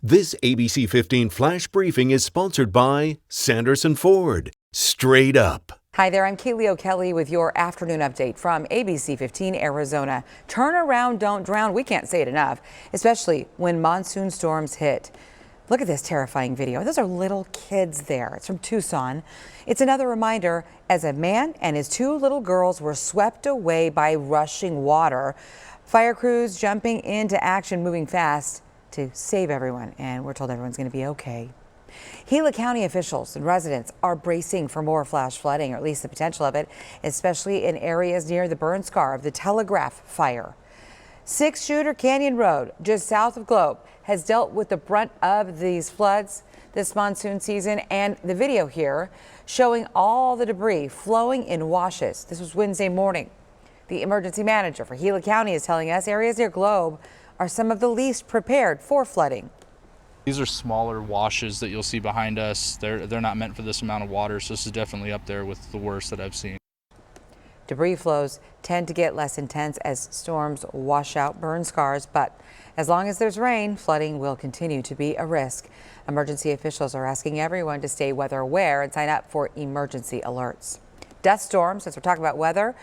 This ABC 15 flash briefing is sponsored by Sanderson Ford. Straight up. Hi there, I'm Gila County with your afternoon update from ABC15 Arizona. Turn around, don't drown. We can't say it enough, especially when monsoon storms hit. Look at this terrifying video. Those are little kids there. It's from Tucson. It's another reminder as a man and his two little girls were swept away by rushing water. Fire crews jumping into action, moving fast to save everyone, and we're told everyone's going to be okay. Gila County officials and residents are bracing for more flash flooding, or at least the potential of it, especially in areas near the burn scar of the Telegraph fire. Six-Shooter Canyon Road, just south of Globe, has dealt with the brunt of these floods this monsoon season, and the video here showing all the debris flowing in washes. This was Wednesday morning. The emergency manager for Gila County is telling us areas near Globe are some of the least prepared for flooding. These are smaller washes that you'll see behind us. They're not meant for this amount of water, so this is definitely up there with the worst that I've seen. Debris flows tend to get less intense as storms wash out burn scars, but as long as there's rain, flooding will continue to be a risk. Emergency officials are asking everyone to stay weather aware and sign up for emergency alerts. Dust storms, as we're talking about weather,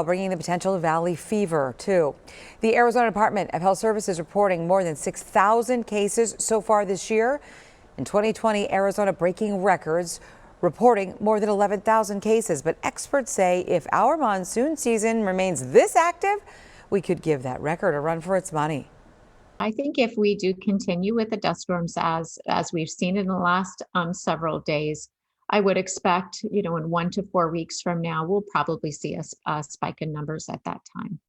bringing the potential of valley fever, too. The Arizona Department of Health Services reporting more than 6,000 cases so far this year. In 2020, Arizona breaking records, reporting more than 11,000 cases. But experts say if our monsoon season remains this active, we could give that record a run for its money. I think if we do continue with the dust storms as we've seen in the last several days, I would expect, in 1 to 4 weeks from now, we'll probably see a spike in numbers at that time.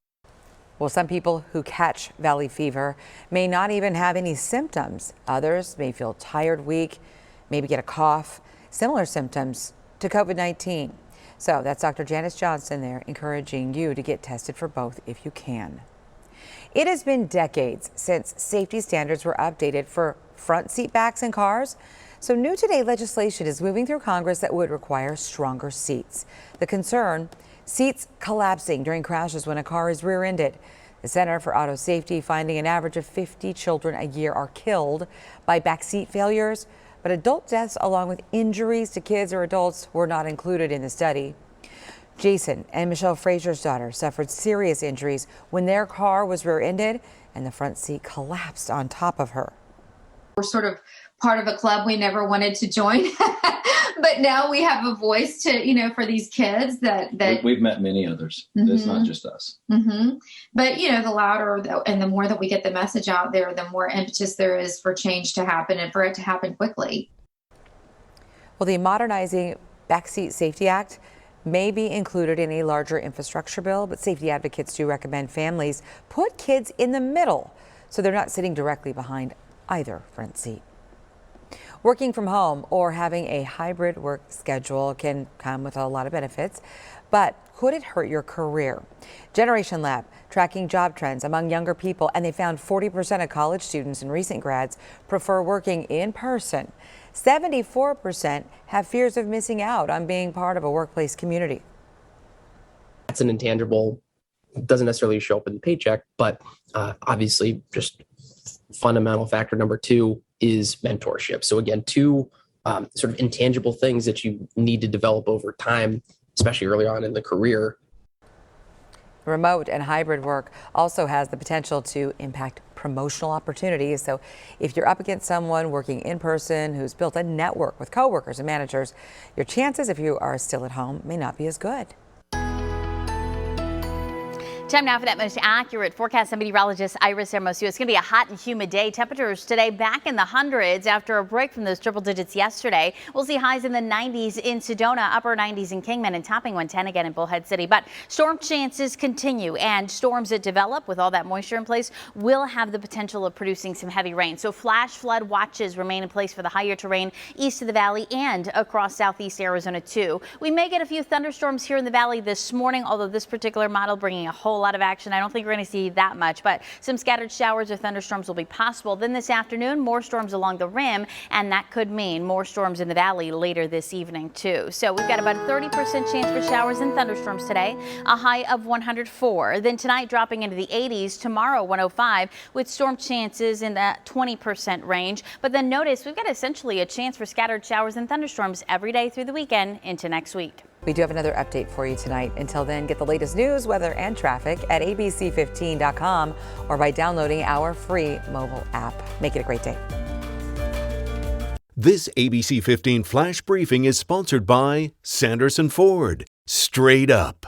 Well, some people who catch valley fever may not even have any symptoms. Others may feel tired, weak, maybe get a cough, similar symptoms to COVID-19. So that's Dr. Janice Johnson there encouraging you to get tested for both if you can. It has been decades since safety standards were updated for front seat backs in cars. So new today legislation is moving through Congress that would require stronger seats. The concern, seats collapsing during crashes when a car is rear-ended. The Center for Auto Safety finding an average of 50 children a year are killed by backseat failures, but adult deaths along with injuries to kids or adults were not included in the study. Jason and Michelle Frazier's daughter suffered serious injuries when their car was rear-ended and the front seat collapsed on top of her. We're sort of part of a club we never wanted to join, but now we have a voice to, for these kids that we've met many others. Mm-hmm. It's not just us. Mm-hmm. But, the louder and the more that we get the message out there, the more impetus there is for change to happen and for it to happen quickly. Well, the Modernizing Backseat Safety Act may be included in a larger infrastructure bill, but safety advocates do recommend families put kids in the middle so they're not sitting directly behind either front seat. Working from home or having a hybrid work schedule can come with a lot of benefits, but could it hurt your career? Generation Lab tracking job trends among younger people, and they found 40% of college students and recent grads prefer working in person. 74% have fears of missing out on being part of a workplace community. That's an intangible, doesn't necessarily show up in the paycheck, but obviously just fundamental factor number two is mentorship. So again, two sort of intangible things that you need to develop over time, especially early on in the career. Remote and hybrid work also has the potential to impact promotional opportunities. So if you're up against someone working in person who's built a network with coworkers and managers, your chances if you are still at home may not be as good. Time now for that most accurate forecast. I'm meteorologist Iris Hermosillo. It's going to be a hot and humid day. Temperatures today back in the hundreds after a break from those triple digits yesterday. We'll see highs in the 90s in Sedona, upper 90s in Kingman, and topping 110 again in Bullhead City. But storm chances continue, and storms that develop with all that moisture in place will have the potential of producing some heavy rain. So flash flood watches remain in place for the higher terrain east of the valley and across southeast Arizona too. We may get a few thunderstorms here in the valley this morning, although this particular model bringing a whole whole lot of action. I don't think we're going to see that much, but some scattered showers or thunderstorms will be possible. Then this afternoon, more storms along the rim, and that could mean more storms in the valley later this evening too. So we've got about a 30% chance for showers and thunderstorms today, a high of 104. Then tonight dropping into the 80s, tomorrow 105 with storm chances in the 20% range. But then notice we've got essentially a chance for scattered showers and thunderstorms every day through the weekend into next week. We do have another update for you tonight. Until then, get the latest news, weather, and traffic at abc15.com or by downloading our free mobile app. Make it a great day. This ABC 15 Flash Briefing is sponsored by Sanderson Ford. Straight up.